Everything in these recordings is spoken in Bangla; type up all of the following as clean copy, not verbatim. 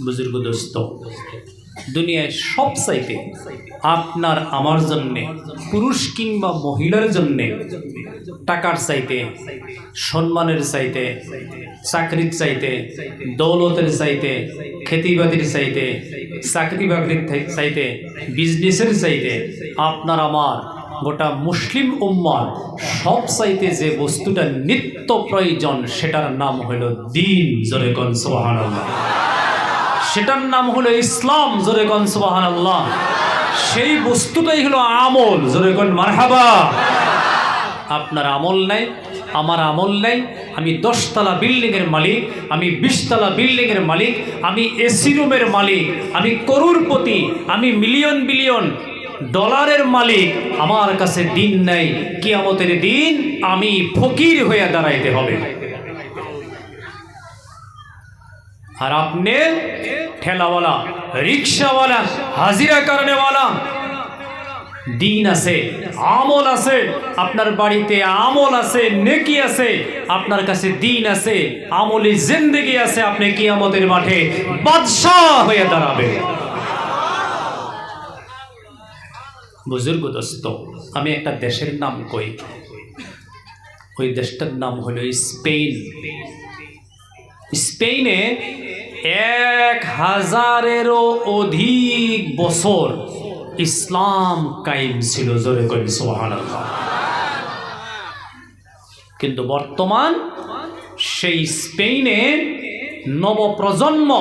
বুজুর্গ দোস্ত, দুনিয়ায় সব চাইতে আপনার আমার জন্যে, পুরুষ কিংবা মহিলার জন্যে, টাকার চাইতে, সম্মানের চাইতে, চাকরির চাইতে, দৌলতের চাইতে, খেতিবাতির চাইতে, চাকরি বাকরির চাইতে, বিজনেসের চাইতে আপনার আমার গোটা মুসলিম উম্মার সব চাইতে যে বস্তুটা নিত্য প্রয়োজন সেটার নাম হলো দ্বীন। জোরে কোন সুবহানাল্লাহ। সেটার নাম হলো ইসলাম। জোরে কোন সুবহানাল্লাহ। সেই বস্তুটাই হলো আমল। জোরে কোন মারহাবা। আপনার আমল নাই, আমার আমল নাই। আমি 10 তলা বিল্ডিংয়ের মালিক, আমি 20 তলা বিল্ডিংয়ের মালিক, আমি এসি রুমের মালিক, আমি করোড়পতি, আমি মিলিয়ন বিলিয়ন ডলারের মালিক, আমার কাছে দিন নাই। কিয়ামতের দিন আমি ফকির হয়ে দাঁড়াইতে হবে। আর আপনি ঠেলাওয়ালা, রিক্সাওয়ালা, হাজিরা কারণেওয়ালা, দিন আছে, আমল আছে, আপনার বাড়িতে আমল আছে, নেকি আছে, আপনার কাছে দিন আছে, আমলি জিন্দেগি আছে, আপনি কিয়ামতের মাঠে বাদশাহ হয়ে দাঁড়াবে। বুজুর্গ দোস্ত, আমি একটা দেশের নাম কই, ওই দেশটার নাম হলো স্পেন। স্পেনে 1000-এরও অধিক বছর ইসলাম কায়েম ছিল। জোরে করি সুবহানাল্লাহ। কিন্তু বর্তমান সেই স্পেনে নবপ্রজন্ম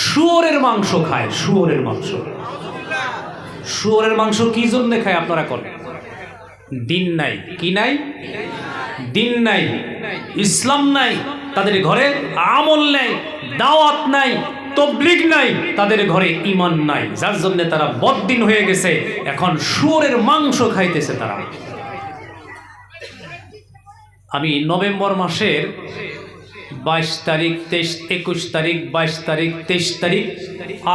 শুয়োরের মাংস খায়। শুয়োরের মাংস। শুয়োরের মাংস কি জন্য খায় আপনারা করেন? দিন নাই। কি নাই? দিন নাই, ইসলাম নাই, তাদের ঘরে আমল নাই, দাওয়াত নাই, তবলিগ নাই, তাদের ঘরে ঈমান নাই, যার জন্য তারা বদদিন হয়ে গেছে। এখন শুয়োরের মাংস খাইতেছে তারা। আমি নভেম্বর মাসের 22 তারিখ, 23, 21 তারিখ, 22 তারিখ, 23 তারিখ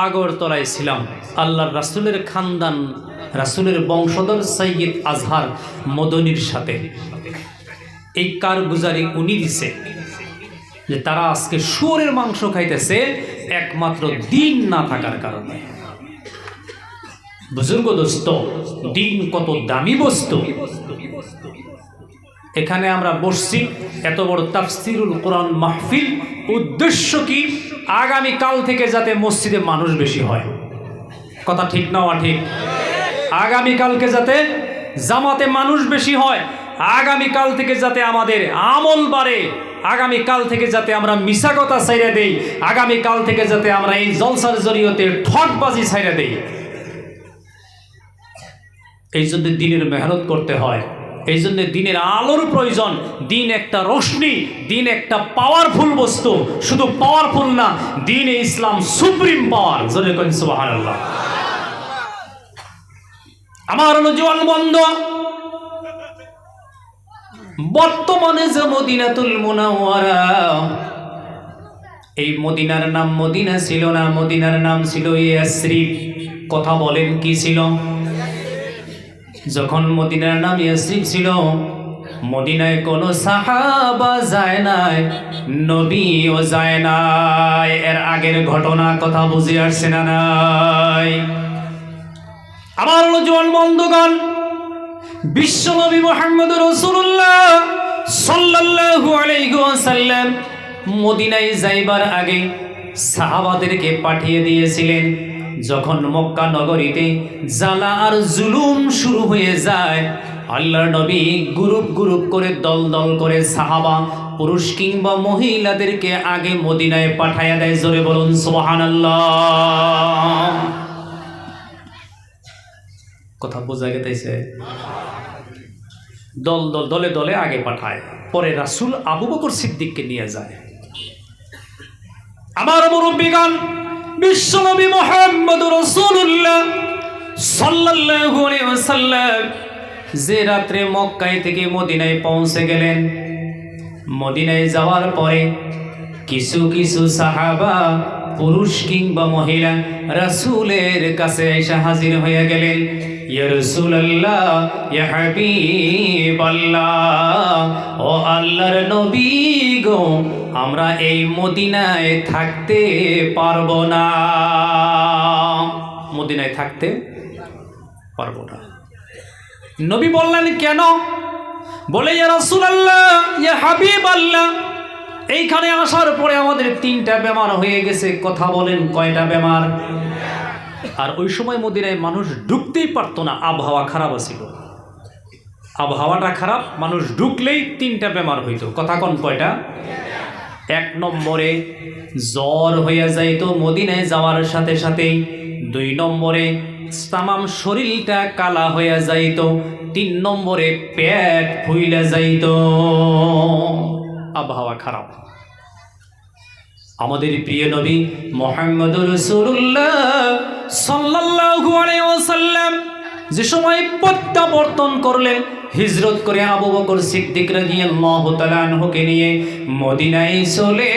আগরতলায় ছিলাম। আল্লাহর রাসূলের খানদান, রাসূলের বংশধর সৈয়দ আজহার মদনীর সাথে। এই কারগুজারি উনি দিছে যে তারা আজকে শুয়োরের মাংস খাইতেছে একমাত্র দিন না থাকার কারণে। বুজুর্গ দোস্ত, দিন কত দামি বস্তু। এখানে আমরা বসছি, এত বড় তাফসিরুল কোরআন মাহফিল। উদ্দেশ্য কি? আগামী কাল থেকে যাতে মসজিদে মানুষ বেশি হয়। কথা ঠিক না ঠিক? আগামী কালকে যাতে জামাতে মানুষ বেশি হয়, আগামী কাল থেকে যাতে আমাদের আমল বাড়ে, আগামী কাল থেকে যাতে আমরা মিছা কথা ছাইড়া দেই, আগামী কাল থেকে যাতে আমরা এই জলসার জরিয়তে ঠকবাজি ছাইড়া দেই। এই জন্য দিনের মেহনত করতে হয়, এই জন্য দিনের আলোর প্রয়োজন। দিন একটা রোশনি, দিন একটা পাওয়ারফুল বস্তু। শুধু পাওয়ারফুল না, দিনে ইসলাম সুপ্রিম পাওয়ার। জোরে কইন সুবহানাল্লাহ। আমার নওজোয়ান বন্ধু, বর্তমানে যে মদিনাতুল মুনাওয়ারা, এই মদিনার নাম মদিনা ছিল না, মদিনার নাম ছিল ইয়াসরিব। কথা বলেন কি ছিল? যখন মদিনার নাম ইয়াসরিব ছিল, মদিনায় কোনো সাহাবা যায় নাই, নবীও যায় নাই। এর আগের ঘটনা কথা বুঝে আসছে না নাই? আমার নওজোয়ান বন্ধুগণ, বিশ্বনবী মুহাম্মদ রাসূলুল্লাহ সাল্লাল্লাহু আলাইহি ওয়াসাল্লাম মদিনায় যাইবার আগে সাহাবাদেরকে পাঠিয়ে দিয়েছিলেন। যখন মক্কা নগরীতে জ্বালা আর জুলুম শুরু হয়ে যায়, আল্লাহর নবী গ্রুপ গ্রুপ করে, দল দল করে সাহাবা, পুরুষ কিংবা মহিলাদেরকে আগে মদিনায় পাঠাইয়া দেয়। জোরে বলুন সুবহানাল্লাহ। কথা বোঝা গেছে? দল দল, দলে দলে আগে পাঠায়, পরে রাসূল আবু বকর সিদ্দিককে নিয়ে যায়। আমার মুরব্বিগান, বিশ্বনবী মুহাম্মদ রাসূলুল্লাহ সাল্লাল্লাহু আলাইহি ওয়াসাল্লাম যে রাত্রে মক্কায় থেকে মদিনায় পৌঁছে গেলেন, মদিনায় যাওয়ার পরে কিছু কিছু সাহাবা, পুরুষ কিংবা মহিলা, রাসূলের কাছে এসে হাজির হয়ে গেলেন। ইয়া রাসূলুল্লাহ, ইয়া হাবিবাল্লাহ, ও আল্লাহর নবী গো, আমরা এই মদিনায় থাকতে পারবো না, মদিনায় থাকতে পারবো না। নবী বললেন কেন? বলে ইয়া রাসূলুল্লাহ, ইয়া হাবিবাল্লাহ, এইখানে আসার পরে আমাদের 3টা বেমার হয়ে গেছে। কথা বলেন কয়টা বেমার? আর ওই সময় মদিনায় মানুষ ঢুকতেই পারতো না, আবহাওয়া খারাপ ছিল, আবহাওয়াটা খারাপ, মানুষ ঢুকলেই 3টা বেমার হইতো। কথা কোন কয়টা? 1 নম্বরে জ্বর হইয়া যাইতো মদিনায় যাওয়ার সাথে সাথেই, 2 নম্বরে তামাম শরীরটা কালা হইয়া যাইতো, 3 নম্বরে পেট ফুইলা যাইতো, আবহাওয়া খারাপ। আমাদের প্রিয় নবী মুহাম্মদুর রাসূলুল্লাহ সাল্লাল্লাহু আলাইহি ওয়াসাল্লাম যে সময় প্রত্যাবর্তন করলেন, হিজরত করে আবু বকর সিদ্দিক রাদিয়াল্লাহু তাআলা আনহুকে নিয়ে মদিনায় চলে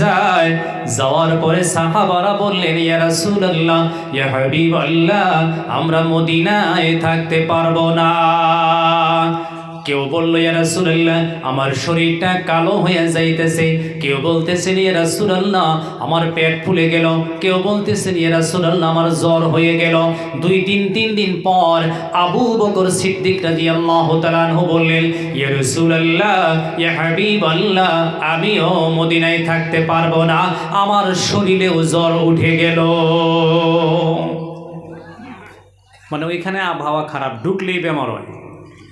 যায়। যাওয়ার পরে সাহাবারা বললেন, ইয়া রাসূলুল্লাহ, ইয়া হাবিবাল্লাহ, আমরা মদিনায় থাকতে পারবো না। কেউ বলল, ইয়া রাসূলুল্লাহ, আমার শরীরটা কালো হয়ে যাইতেছে। কেউ বলতেছেন, ইয়া রাসূলুল্লাহ, আমার পেট ফুলে গেল। কেউ বলতেছেন, ইয়া রাসূলুল্লাহ, আমার জ্বর হয়ে গেল। 2-3 দিন পর আবু বকর সিদ্দিক রাদিয়াল্লাহু তাআলা আনহু বললেন, ইয়া রাসূলুল্লাহ, ইয়া হাবিবাল্লাহ, আমিও মদিনায় থাকতে পারবো না, আমার শরীরেও জ্বর উঠে গেল। মানে ওইখানে আবহাওয়া খারাপ, ঢুকলেই বেমার হয়,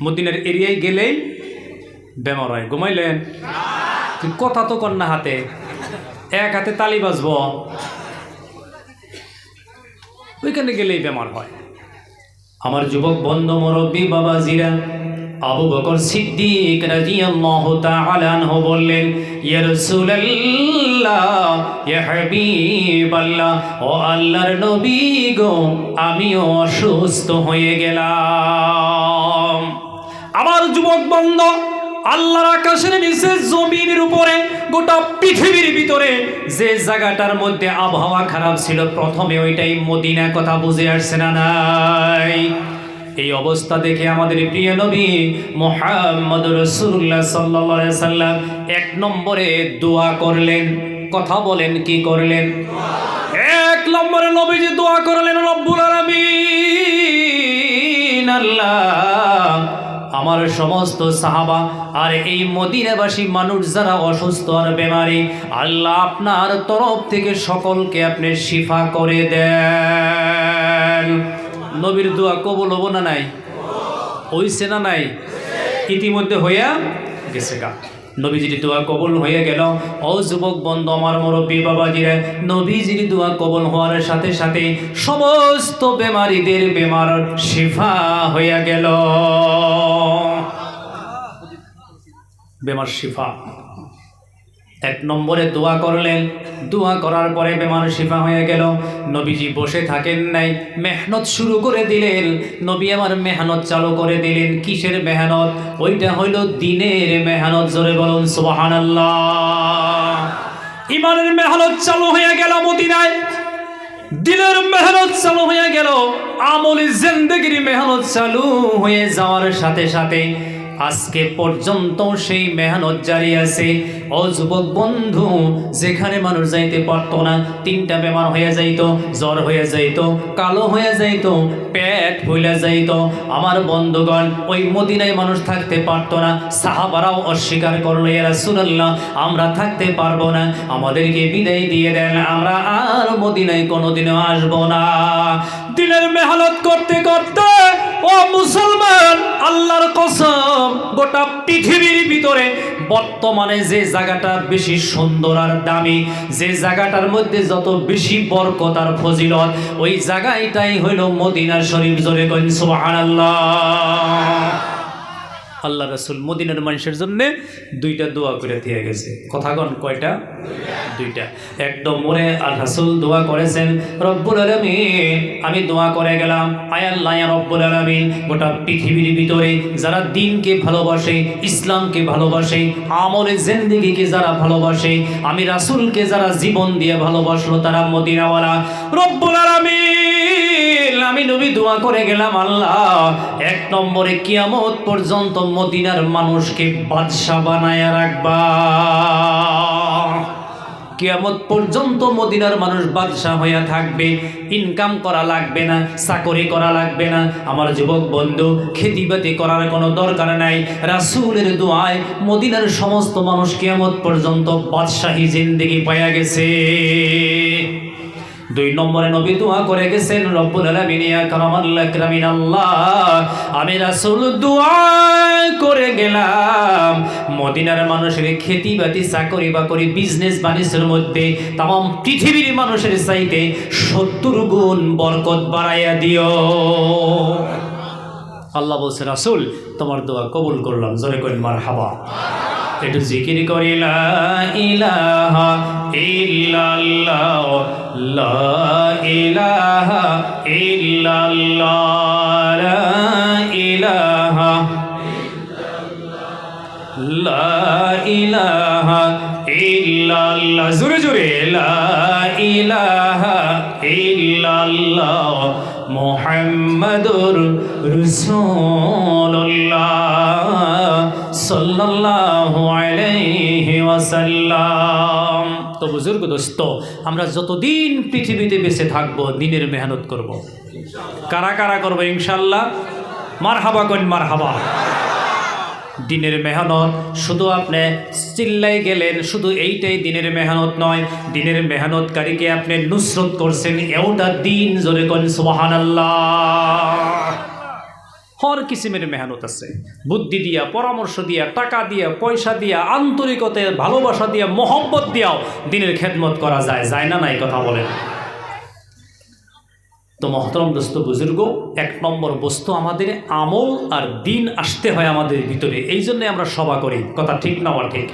মদিনার এরিয়ায় গেলেই বেমার হয়। ঘুমাইলেন? কথা তো কন্যা হাতে, এক হাতে তালি বাজব, ওইখানে গেলেই বেমার হয়। আমার যুবক বন্ধু মুরব্বী বাবাজিরা, আবু বকর সিদ্দিক রাদিয়াল্লাহু তাআলা আনহু বললেন, ইয়া রাসূলুল্লাহ, ইয়া হাবিবাল্লাহ, ও আল্লাহর নবী গো, আমিও অসুস্থ হয়ে গেলাম। আমার যুবক বন্ধু, আল্লাহর আকাশের নিচে, জমিনের উপরে, গোটা পৃথিবীর ভিতরে যে জায়গাটার মধ্যে আবহাওয়া খারাপ ছিল প্রথমে ওইটাই মদিনা। কথা বুঝে আসছে না নাই? এই অবস্থা দেখে আমাদের প্রিয় নবী মুহাম্মদুর রাসূলুল্লাহ সাল্লাল্লাহু আলাইহি সাল্লাম 1 নম্বরে দোয়া করলেন। কথা বলেন, কি করলেন? 1 নম্বরে নবীজি দোয়া করলেন, রব্বুল আলামিন, আল্লাহ, আমার সমস্ত সাহাবা আর এই মদিনাবাসী মানুষ যারা অসুস্থ আর বেমারি, আল্লাহ আপনার তরফ থেকে সকলকে আপনি শিফা করে দেন। নবীর দোয়া কবুল হবো না নাই? হইছে না নাই? ইতিমধ্যে হইয়া গেছে গা। নবীজির দোয়া কবুল হয়ে গেল। ও যুবক বন্ধু, আমার মুরব্বী বাবাজিরা, নবীজির দোয়া কবুল হওয়ার সাথে সাথে সমস্ত বেমারিদের বেমার শিফা হইয়া গেল। বেমার শিফা। 1 নম্বরে দোয়া করলেন। দোয়া করার পরে বেমার শিফা হয়ে গেল। নবীজি বসে থাকেন নাই, মেহনত শুরু করে দিলেন। নবী আমার মেহনত চালু করে দিলেন। কিসের মেহনত? ওইটা হইল দিনের মেহনত। জোরে বলুন সুবহানাল্লাহ। ইমানের মেহনত চালু হয়ে গেল মদিনায়, দিনের মেহনত চালু হয়ে গেল, আমলি জিন্দেগির মেহনত চালু হয়ে যাওয়ার সাথে সাথে আজকে পর্যন্ত সেই মেহনত জারি আছে। ও যুবক বন্ধু, যেখানে মানুষ যাইতে পারতো না, 3টা বেমার হয়ে যাইতো, জ্বর হয়ে যাইতো, কালো হয়ে যাইতো, পেট ফুলে যাইতো, আমার বন্ধুগণ, ওই মদিনায় মানুষ থাকতে পারতো না। সাহাবারাও অস্বীকার করলো, ইয়া রাসূলুল্লাহ, আমরা থাকতে পারবো না, আমাদেরকে বিদায় দিয়ে দেন, আমরা আর মদিনায় কোনোদিনও আসবো না। দিনের মেহনত করতে করতে, ও মুসলমান, আল্লাহর কসম, গোটা পৃথিবীর ভিতরে বর্তমানে যে জায়গাটা বেশি সুন্দর আর দামি, যে জায়গাটার মধ্যে যত বেশি বরকত আর ফজিলত, ওই জায়গাটাই হইল মদিনা শরীফ। জোরে কইন সুবহানাল্লাহ। আল্লাহ রাসূল মদিনার মানুষের জন্য 2টা দোয়া করে দিয়ে গেছে। কথা কোন কয়টা? 2টা। 1 নম্বরে আল্লাহ রাসূল দোয়া করেছেন, রব্বুল আলামিন, আমি দোয়া করে গেলাম, আয় আল্লাহ, ইয়া রব্বুল আলামিন, গোটা পৃথিবীর ভিতরে যারা দ্বীনকে ভালোবাসে, ইসলামকে ভালোবাসে, আমলে জিন্দেগিকে যারা ভালোবাসে, আমি রাসূলকে যারা জীবন দিয়ে ভালোবাসলো, তারা মদিনাওয়ালা। রব্বুল আলামিন, আমি নবী দোয়া করে গেলাম, আল্লাহ 1 নম্বরে কিয়ামত পর্যন্ত মদিনার মানুষকে বাদশা বানায়া রাখবা। কিয়ামত পর্যন্ত মদিনার মানুষ বাদশা হইয়া থাকবে, ইনকাম করা লাগবে না, চাকরি করা লাগবে না। আমার যুবক বন্ধু, খেতিবাতি করার কোনো দরকার নাই। রাসূলের দোয়ায় মদিনার সমস্ত মানুষ কিয়ামত পর্যন্ত বাদশাহী জিন্দেগি পাইয়া গেছে। 2 নম্বরে নবী দোয়া করে গেছেন, রব্বুল আলামিন ইয়া কারামাল আকরামিন আল্লাহ, আমি রাসূল দোয়া করে গেলাম মদিনার মানুষের খেতিবাতি চাকরি বাকরি বিজনেস বাণিজ্যের মধ্যে তাম পৃথিবীর মানুষের চাইতে 70 গুণ বরকত বাড়াইয়া দিও। আল্লাহ বলছে, রাসূল তোমার দোয়া কবুল করলাম। জোরে করেন মারহাবা। একটু জিকির করি, লা ইলাহা ইল্লাল্লাহ, লা ইলাহা ইল্লাল্লাহ, লা ইলাহা লা ইলাহা ইল্লাল্লাহ, জোরে জোরে, লা ইলাহা ইল্লাল্লাহ মুহাম্মাদুর রাসূলুল্লাহ সাল্লাল্লাহু আলাইহি ওয়াসাল্লাম। তো বুজুর্গ দোস্ত, আমরা যতদিন পৃথিবীতে বেঁচে থাকবো দিনের মেহনত করব। কারা কারা করবো ইনশাল্লাহ? মারহাবা কইন, মারহাবা। দিনের মেহনত শুধু আপনি চিল্লাই গেলেন, শুধু এইটাই দিনের মেহনত নয়। দিনের মেহনতকারীকে আপনি নুসরত করছেন, এওটা দিন। জোরে কোন সুবহানাল্লাহ। হর কিসিমের মেহনত আছে, বুদ্ধি দিয়া, পরামর্শ দিয়া, টাকা দিয়া, পয়সা দিয়া, আন্তরিকতা, ভালোবাসা দিয়া, মোহব্বত দিয়াও দিনের খেদমত করা যায়, যায় না? নাই কথা বলেন। তো মহতরম দোস্ত বুজুর্গ, 1 নম্বর বস্তু আমাদের আমল আর দিন আসতে হয় আমাদের ভিতরে। এই জন্যে আমরা সভা করি। কথা ঠিক না? আমার ঠিক।